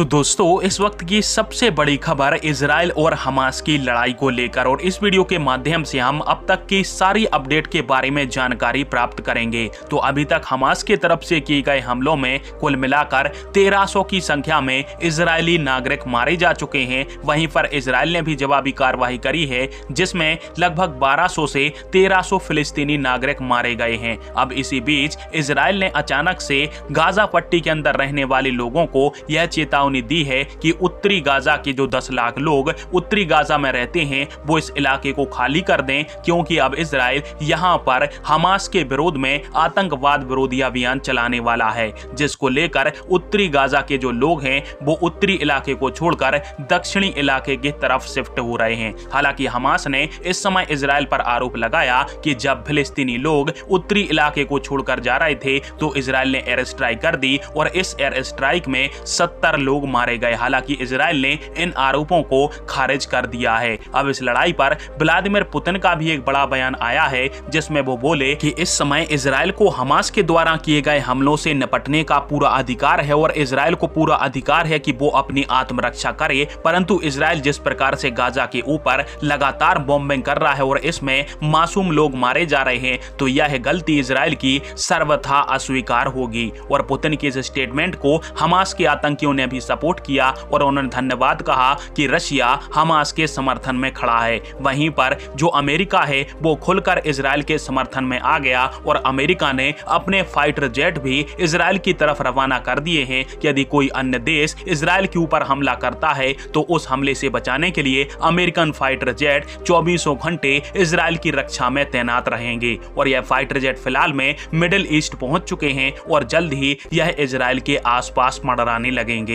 तो दोस्तों, इस वक्त की सबसे बड़ी खबर इजराइल और हमास की लड़ाई को लेकर, और इस वीडियो के माध्यम से हम अब तक की सारी अपडेट के बारे में जानकारी प्राप्त करेंगे। तो अभी तक हमास की तरफ से किए गए हमलों में कुल मिलाकर 1300 की संख्या में इजरायली नागरिक मारे जा चुके हैं। वहीं पर इजराइल ने भी जवाबी कार्रवाई करी है, जिसमें लगभग 1200 से 1300 फिलिस्तीनी नागरिक मारे गए हैं। अब इसी बीच इजराइल ने अचानक से गाजा पट्टी के अंदर रहने वाले लोगों को यह चेतावनी दी है कि उत्तरी गाजा के जो 10 लाख लोग उत्तरी गाजा में रहते हैं वो इस इलाके को खाली कर दें, क्योंकि अब इजराइल यहां पर हमास के विरोध में आतंकवाद विरोधी अभियान चलाने वाला है, जिसको लेकर उत्तरी गाजा के जो लोग हैं वो उत्तरी इलाके को छोड़कर दक्षिणी इलाके की तरफ शिफ्ट हो रहे हैं। हालांकि हमास ने इस समय इजराइल पर आरोप लगाया कि जब फिलिस्तीनी लोग उत्तरी इलाके को छोड़कर जा रहे थे तो इजराइल ने एयर स्ट्राइक कर दी और इस एयर स्ट्राइक में 70 लोग मारे गए। हालांकि इजराइल ने इन आरोपों को खारिज कर दिया है। अब इस लड़ाई पर व्लादिमीर पुतिन का भी एक बड़ा बयान आया है, जिसमें वो बोले कि इस समय इजराइल को हमास के द्वारा किए गए हमलों से निपटने का पूरा अधिकार है और इजराइल को पूरा अधिकार है कि वो अपनी आत्मरक्षा करे, परंतु इजराइल जिस प्रकार से गाजा के ऊपर लगातार बॉम्बिंग कर रहा है और इसमें मासूम लोग मारे जा रहे हैं, तो यह गलती इजराइल की सर्वथा अस्वीकार होगी। और पुतिन के इस स्टेटमेंट को हमास के आतंकियों ने भी सपोर्ट किया और उन्होंने धन्यवाद कहा कि रशिया हमास के समर्थन में खड़ा है। वहीं पर जो अमेरिका है वो खुलकर इजराइल के समर्थन में आ गया और अमेरिका ने अपने फाइटर जेट भी इजराइल की तरफ रवाना कर दिए हैं कि यदि कोई अन्य देश इजराइल के ऊपर हमला करता है तो उस हमले से बचाने के लिए अमेरिकन फाइटर जेट 24 घंटे इजराइल की रक्षा में तैनात रहेंगे। और यह फाइटर जेट फिलहाल में मिडिल ईस्ट पहुंच चुके हैं और जल्द ही यह इजराइल के आसपास मंडराने लगेंगे।